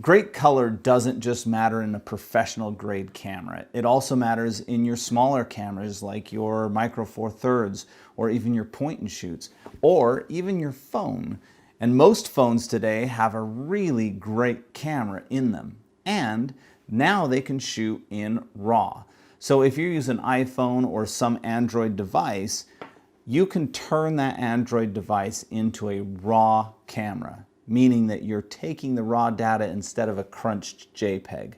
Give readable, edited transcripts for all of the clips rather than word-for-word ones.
Great color doesn't just matter in a professional grade camera. It also matters in your smaller cameras like your Micro Four Thirds or even your point and shoots or even your phone. And most phones today have a really great camera in them. And now they can shoot in RAW. So if you use an iPhone or some Android device, you can turn that Android device into a RAW camera, meaning that you're taking the raw data instead of a crunched JPEG.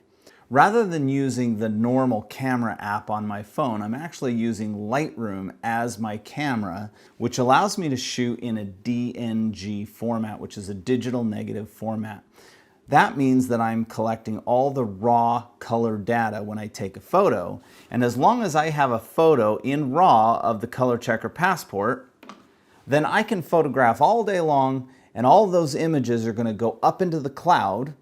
Rather than using the normal camera app on my phone, I'm actually using Lightroom as my camera, which allows me to shoot in a DNG format, which is a digital negative format. That means that I'm collecting all the raw color data when I take a photo. And as long as I have a photo in RAW of the Colorchecker Passport, then I can photograph all day long, and all those images are going to go up into the cloud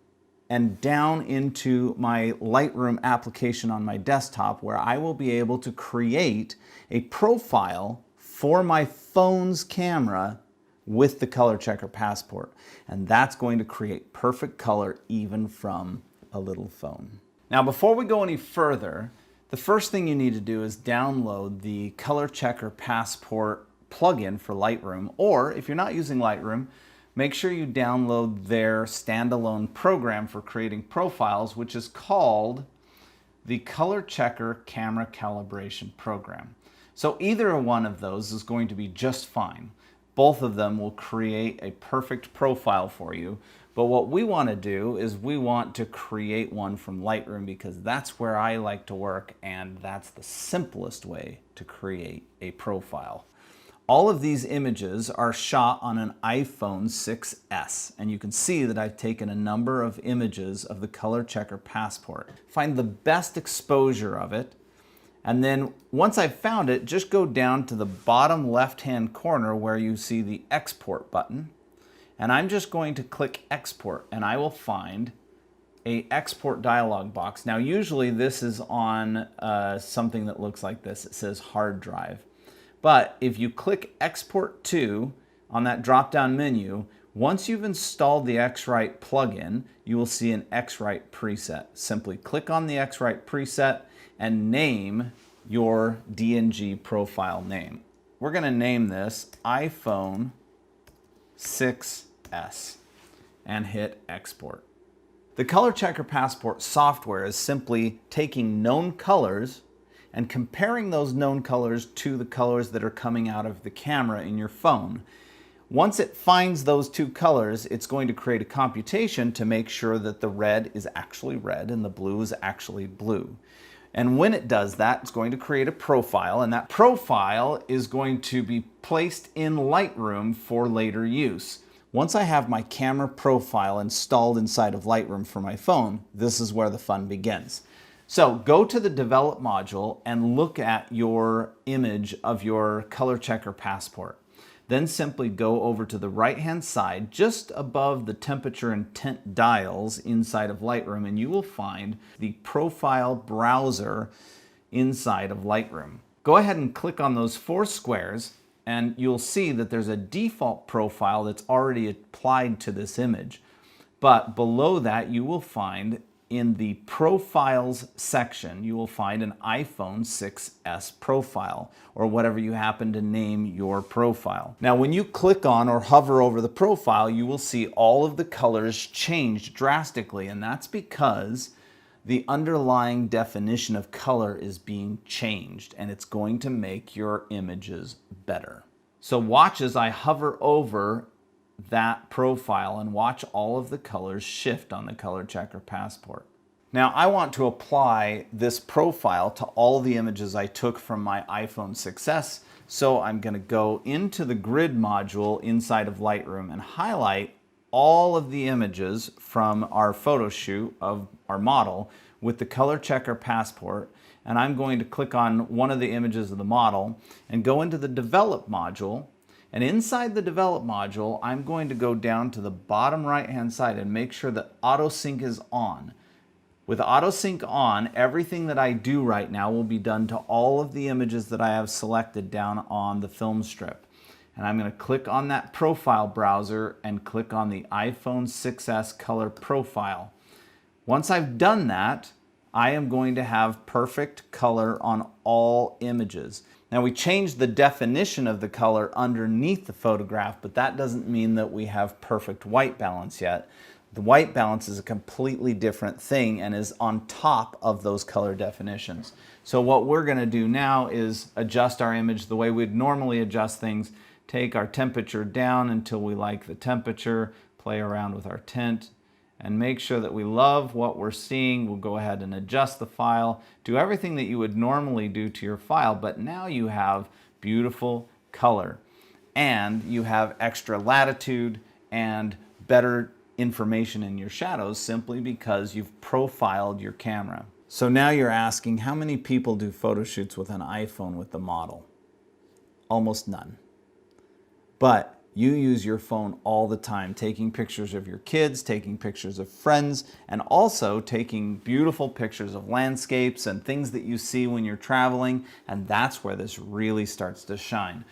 and down into my Lightroom application on my desktop, where I will be able to create a profile for my phone's camera with the Colorchecker Passport. And that's going to create perfect color even from a little phone. Now, before we go any further, the first thing you need to do is download the Colorchecker Passport plugin for Lightroom, or if you're not using Lightroom, make sure you download their standalone program for creating profiles, which is called the Colorchecker Camera Calibration Program. So either one of those is going to be just fine. Both of them will create a perfect profile for you. But what we want to do is we want to create one from Lightroom, because that's where I like to work, and that's the simplest way to create a profile. All of these images are shot on an iPhone 6s, and you can see that I've taken a number of images of the Colorchecker Passport. Find the best exposure of it, and then once I've found it, just go down to the bottom left-hand corner where you see the export button, and I'm just going to click export, and I will find a export dialog box. Now usually this is on something that looks like this. It says hard drive. But if you click Export To on that drop-down menu, once you've installed the x-Rite plugin, you will see an x-Rite preset. Simply click on the x-Rite preset and name your DNG profile name. We're going to name this iPhone 6s and hit Export. The Colorchecker Passport software is simply taking known colors and comparing those known colors to the colors that are coming out of the camera in your phone. Once it finds those two colors, it's going to create a computation to make sure that the red is actually red and the blue is actually blue. And when it does that, it's going to create a profile, and that profile is going to be placed in Lightroom for later use. Once I have my camera profile installed inside of Lightroom for my phone, this is where the fun begins. So go to the Develop module and look at your image of your Colorchecker Passport. Then simply go over to the right-hand side, just above the temperature and tint dials inside of Lightroom, and you will find the profile browser inside of Lightroom. Go ahead and click on those four squares, and you'll see that there's a default profile that's already applied to this image. But below that, you will find in the Profiles section, you will find an iPhone 6s profile, or whatever you happen to name your profile. Now, when you click on or hover over the profile, you will see all of the colors change drastically, and that's because the underlying definition of color is being changed, and it's going to make your images better. So watch as I hover over that profile and watch all of the colors shift on the Colorchecker Passport. Now I want to apply this profile to all the images I took from my iPhone 6s, so I'm going to go into the Grid module inside of Lightroom and highlight all of the images from our photo shoot of our model with the Colorchecker Passport, and I'm going to click on one of the images of the model and go into the Develop module. And inside the Develop module, I'm going to go down to the bottom right-hand side and make sure that Auto Sync is on. With Auto Sync on, everything that I do right now will be done to all of the images that I have selected down on the film strip. And I'm going to click on that profile browser and click on the iPhone 6s color profile. Once I've done that, I am going to have perfect color on all images. Now we changed the definition of the color underneath the photograph, but that doesn't mean that we have perfect white balance yet. The white balance is a completely different thing and is on top of those color definitions. So what we're going to do now is adjust our image the way we'd normally adjust things. Take our temperature down until we like the temperature, play around with our tint, and make sure that we love what we're seeing. We'll go ahead and adjust the file, do everything that you would normally do to your file, but now you have beautiful color and you have extra latitude and better information in your shadows simply because you've profiled your camera. So now you're asking, how many people do photo shoots with an iPhone with the model? Almost none. But you use your phone all the time, taking pictures of your kids, taking pictures of friends, and also taking beautiful pictures of landscapes and things that you see when you're traveling, and that's where this really starts to shine.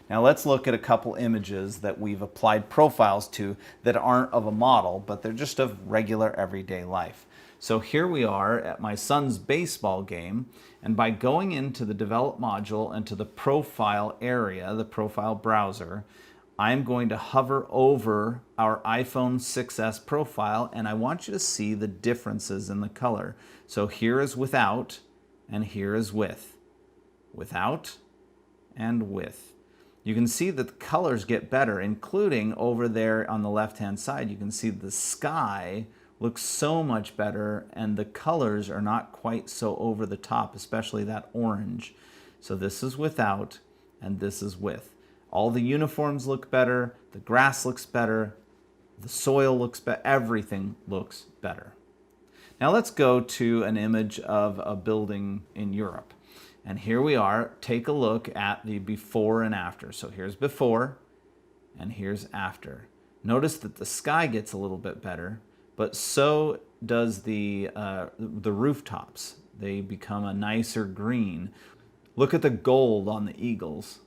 Now let's look at a couple images that we've applied profiles to that aren't of a model, but they're just of regular everyday life. So here we are at my son's baseball game, and by going into the Develop module and to the profile area, the profile browser, I'm going to hover over our iPhone 6s profile, and I want you to see the differences in the color. So here is without, and here is with. Without and with. You can see that the colors get better, including over there on the left-hand side. You can see the sky looks so much better, and the colors are not quite so over the top, especially that orange. So this is without, and this is with. All the uniforms look better, the grass looks better, the soil looks better, everything looks better. Now let's go to an image of a building in Europe. And here we are. Take a look at the before and after. So here's before and here's after. Notice that the sky gets a little bit better, but so does the rooftops. They become a nicer green. Look at the gold on the eagles.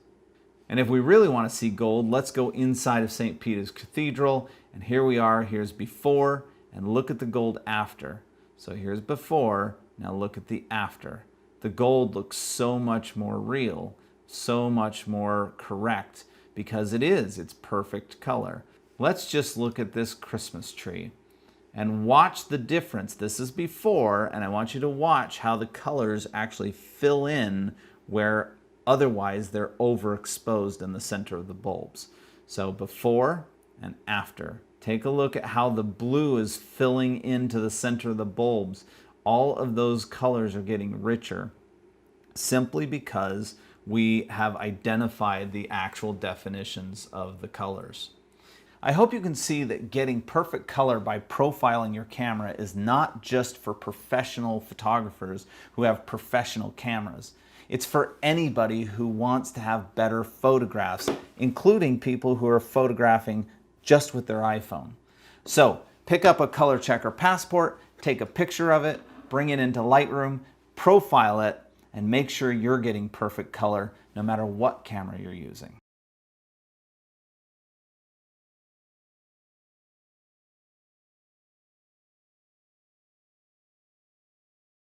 And if we really want to see gold, let's go inside of St. Peter's Cathedral. And here we are. Here's before, and look at the gold after. So here's before. Now look at the after. The gold looks so much more real, so much more correct, because it's perfect color. Let's just look at this Christmas tree and watch the difference. This is before, and I want you to watch how the colors actually fill in where otherwise they're overexposed in the center of the bulbs. So before and after. Take a look at how the blue is filling into the center of the bulbs. All of those colors are getting richer simply because we have identified the actual definitions of the colors. I hope you can see that getting perfect color by profiling your camera is not just for professional photographers who have professional cameras. It's for anybody who wants to have better photographs, including people who are photographing just with their iPhone. So pick up a Colorchecker passport, take a picture of it, bring it into Lightroom, profile it, and make sure you're getting perfect color no matter what camera you're using.